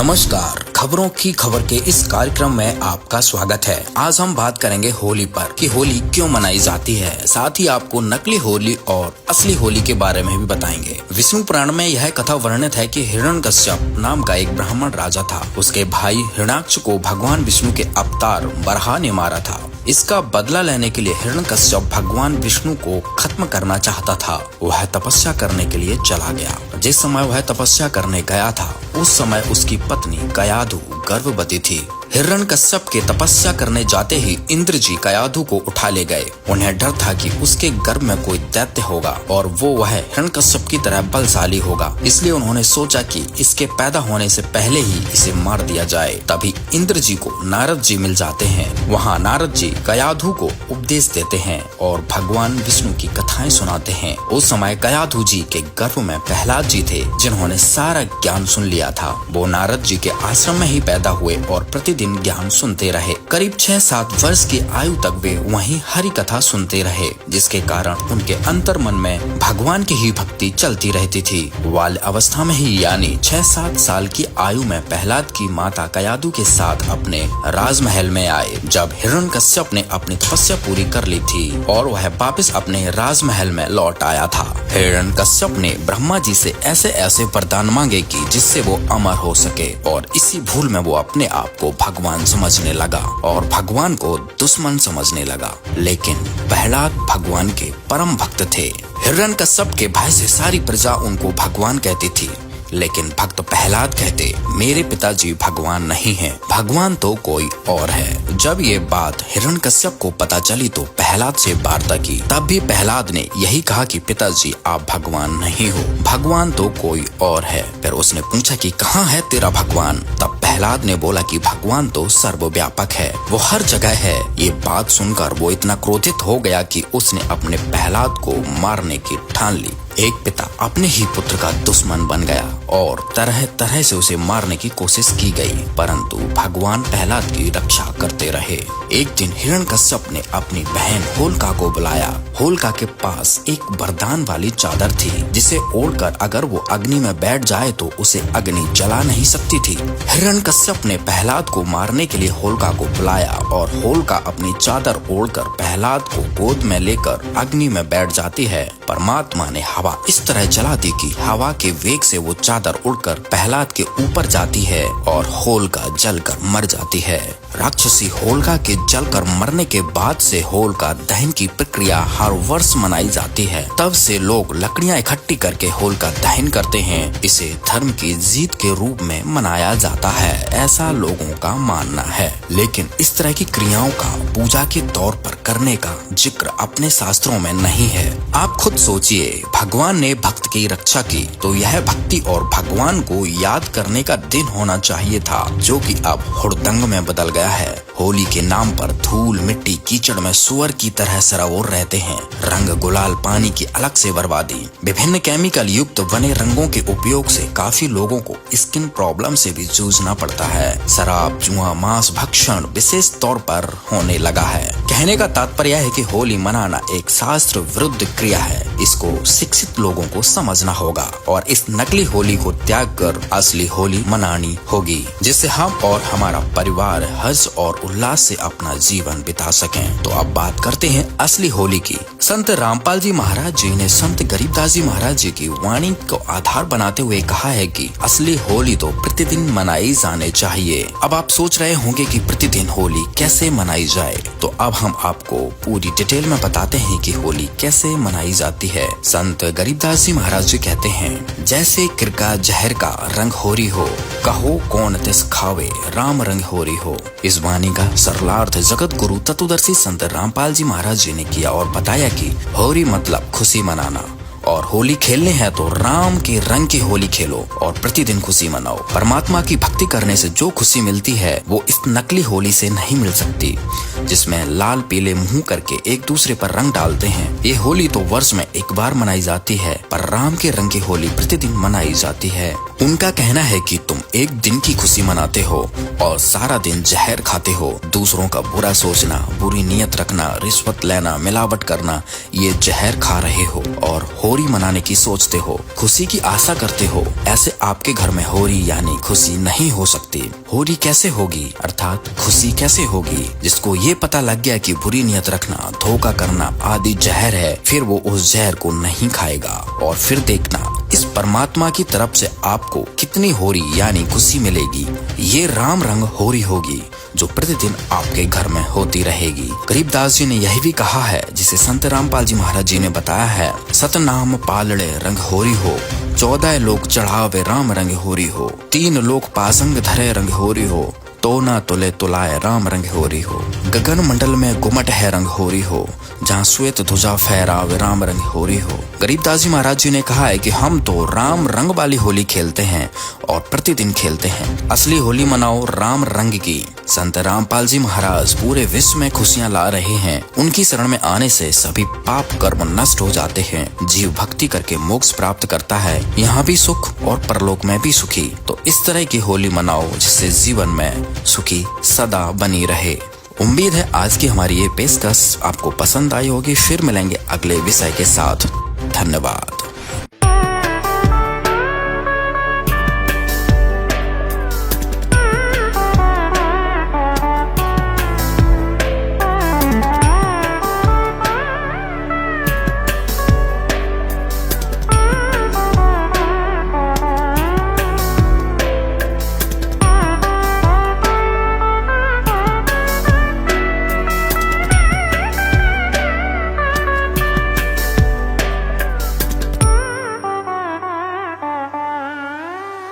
नमस्कार, खबरों की खबर के इस कार्यक्रम में आपका स्वागत है। आज हम बात करेंगे होली पर कि होली क्यों मनाई जाती है। साथ ही आपको नकली होली और असली होली के बारे में भी बताएंगे। विष्णु पुराण में यह कथा वर्णित है कि हिरण्यकश्यप नाम का एक ब्राह्मण राजा था। उसके भाई हिरण्याक्ष को भगवान विष्णु के अवतार बराह ने मारा था। इसका बदला लेने के लिए हिरण्यकश्यप भगवान विष्णु को खत्म करना चाहता था। वह तपस्या करने के लिए चला गया। जिस समय वह तपस्या करने गया था उस समय उसकी पत्नी कयाधु गर्भवती थी। हिरण्यकश्यप के तपस्या करने जाते ही इंद्र जी कयाधु को उठा ले गए। उन्हें डर था कि उसके गर्भ में कोई दैत्य होगा और वह हिरण्यकश्यप की तरह बलशाली होगा। इसलिए उन्होंने सोचा कि इसके पैदा होने से पहले ही इसे मार दिया जाए। तभी इंद्र जी को नारद जी मिल जाते हैं। वहाँ नारद जी कयाधु को उपदेश देते हैं और भगवान विष्णु की कथाएं सुनाते हैं। उस समय कयाधु जी के गर्भ में प्रहलाद जी थे, जिन्होंने सारा ज्ञान सुन लिया था। वो नारद जी के आश्रम में ही पैदा हुए और प्रतिदिन ज्ञान सुनते रहे। करीब 6-7 वर्ष की आयु तक वे वहीं हरि कथा सुनते रहे, जिसके कारण उनके अंतर मन में भगवान की ही भक्ति चलती रहती थी। बाल अवस्था में ही यानी 6-7 साल की आयु में प्रहलाद की माता कयाधु के साथ अपने राजमहल में आए। जब हिरण्यकश्यप ने अपनी तपस्या पूरी कर ली थी और वह वापस अपने राजमहल में लौट आया था, हिरण्यकश्यप ने ब्रह्मा जी से ऐसे ऐसे वरदान मांगे कि जिससे वो अमर हो सके, और इसी भूल में वो अपने आप को भगवान समझने लगा और भगवान को दुश्मन समझने लगा। लेकिन प्रहलाद भगवान के परम भक्त थे। हिरण्यकश्यप के भय से सारी प्रजा उनको भगवान कहती थी, लेकिन भक्त प्रहलाद कहते, मेरे पिताजी भगवान नहीं हैं, भगवान तो कोई और है। जब ये बात हिरण्यकश्यप को पता चली तो प्रहलाद से वार्ता की। तब भी प्रहलाद ने यही कहा कि पिताजी आप भगवान नहीं हो, भगवान तो कोई और है। फिर उसने पूछा कि कहाँ है तेरा भगवान। तब प्रहलाद ने बोला कि भगवान तो सर्वव्यापक है, वो हर जगह है। ये बात सुनकर वो इतना क्रोधित हो गया कि उसने अपने प्रहलाद को मारने की ठान ली। एक पिता अपने ही पुत्र का दुश्मन बन गया और तरह तरह से उसे मारने की कोशिश की गई, परंतु भगवान प्रहलाद की रक्षा करते रहे। एक दिन हिरण्यकश्यप ने अपनी बहन होलिका को बुलाया। होलिका के पास एक वरदान वाली चादर थी, जिसे ओढ़कर अगर वो अग्नि में बैठ जाए तो उसे अग्नि जला नहीं सकती थी। हिरण्यकश्यप ने प्रहलाद को मारने के लिए होलिका को बुलाया और होलिका अपनी चादर ओढ़कर प्रहलाद को गोद में लेकर अग्नि में बैठ जाती है। परमात्मा ने हवा इस तरह जला दी कि हवा के वेग से वो चादर उड़कर प्रहलाद के ऊपर जाती है और होलिका जलकर मर जाती है। राक्षसी होलिका के जलकर मरने के बाद से होलिका दहन की प्रक्रिया हर वर्ष मनाई जाती है। तब से लोग लकड़ियां इकट्ठी करके होलिका दहन करते हैं। इसे धर्म की जीत के रूप में मनाया जाता है, ऐसा लोगों का मानना है। लेकिन इस तरह की क्रियाओं का पूजा के तौर पर करने का जिक्र अपने शास्त्रों में नहीं है। आप खुद सोचिए, भगवान ने भक्त की रक्षा की तो यह भक्ति और भगवान को याद करने का दिन होना चाहिए था, जो कि अब हुड़दंग में बदल गया है। होली के नाम पर धूल मिट्टी कीचड़ में सुअर की तरह सराबोर रहते हैं। रंग गुलाल पानी की अलग से बर्बादी, विभिन्न केमिकल युक्त बने रंगों के उपयोग से काफी लोगों को स्किन प्रॉब्लम से भी जूझना पड़ता है। शराब जुआ मांस भक्षण विशेष तौर पर होने लगा है। कहने का तात्पर्य है कि होली मनाना एक शास्त्र विरुद्ध क्रिया है। इसको शिक्षित लोगों को समझना होगा और इस नकली होली को त्याग कर असली होली मनानी होगी, जिससे हम और हमारा परिवार हर्ष और उल्लास से अपना जीवन बिता सकें। तो अब बात करते हैं असली होली की। संत रामपाल जी महाराज जी ने संत गरीबदास जी महाराज जी की वाणी को आधार बनाते हुए कहा है कि असली होली तो प्रतिदिन मनाई जाने चाहिए। अब आप सोच रहे होंगे कि प्रतिदिन होली कैसे मनाई जाए, तो अब हम आपको पूरी डिटेल में बताते हैं कि होली कैसे मनाई जाती है। संत गरीबदास जी महाराज जी कहते हैं, जैसे किरका जहर का रंग होरी हो, कहो कौन तिस खावे राम रंग होरी हो। इस वाणी का सरलार्थ जगत गुरु तत्वदर्शी संत रामपाल जी महाराज जी ने किया और बताया कि होली मतलब खुशी मनाना, और होली खेलने है तो राम के रंग की होली खेलो और प्रतिदिन खुशी मनाओ। परमात्मा की भक्ति करने से जो खुशी मिलती है वो इस नकली होली से नहीं मिल सकती, जिसमें लाल पीले मुंह करके एक दूसरे पर रंग डालते हैं। ये होली तो वर्ष में एक बार मनाई जाती है, पर राम के रंग की होली प्रतिदिन मनाई जाती है। उनका कहना है कि तुम एक दिन की खुशी मनाते हो और सारा दिन जहर खाते हो। दूसरों का बुरा सोचना, बुरी नीयत रखना, रिश्वत लेना, मिलावट करना, ये जहर खा रहे हो। और होली मनाने की सोचते हो, खुशी की आशा करते हो, ऐसे आपके घर में होली यानी खुशी नहीं हो सकती। होली कैसे होगी अर्थात खुशी कैसे होगी? जिसको ये पता लग गया कि बुरी नियत रखना, धोखा करना आदि जहर है, फिर वो उस जहर को नहीं खाएगा। और फिर देखना इस परमात्मा की तरफ से आपको कितनी होली यानी खुशी मिलेगी। ये राम रंग होली होगी जो प्रतिदिन आपके घर में होती रहेगी। गरीबदास जी ने यही भी कहा है, जिसे संत रामपाल जी महाराज जी ने बताया है, सतनाम पालड़े रंग होरी हो, 14 लोग चढ़ावे राम रंग होरी हो, 3 लोग पासंग धरे रंग होरी हो, तो ना तुले तुलाए राम रंग होरी हो। गगन मंडल में गुमट है रंग होरी हो, जहाँ श्वेत ध्वजा फहरावे राम रंग होरी हो। गरीबदास जी महाराज जी ने कहा है कि हम तो राम रंग वाली होली खेलते हैं और प्रतिदिन खेलते हैं। असली होली मनाओ राम रंग की। संत रामपाल जी महाराज पूरे विश्व में खुशियाँ ला रहे हैं। उनकी शरण में आने से सभी पाप कर्म नष्ट हो जाते हैं। जीव भक्ति करके मोक्ष प्राप्त करता है, यहाँ भी सुख और परलोक में भी सुखी। तो इस तरह की होली मनाओ जिससे जीवन में सुखी सदा बनी रहे। उम्मीद है आज की हमारी ये पेशकश आपको पसंद आई होगी। फिर मिलेंगे अगले विषय के साथ। धन्यवाद।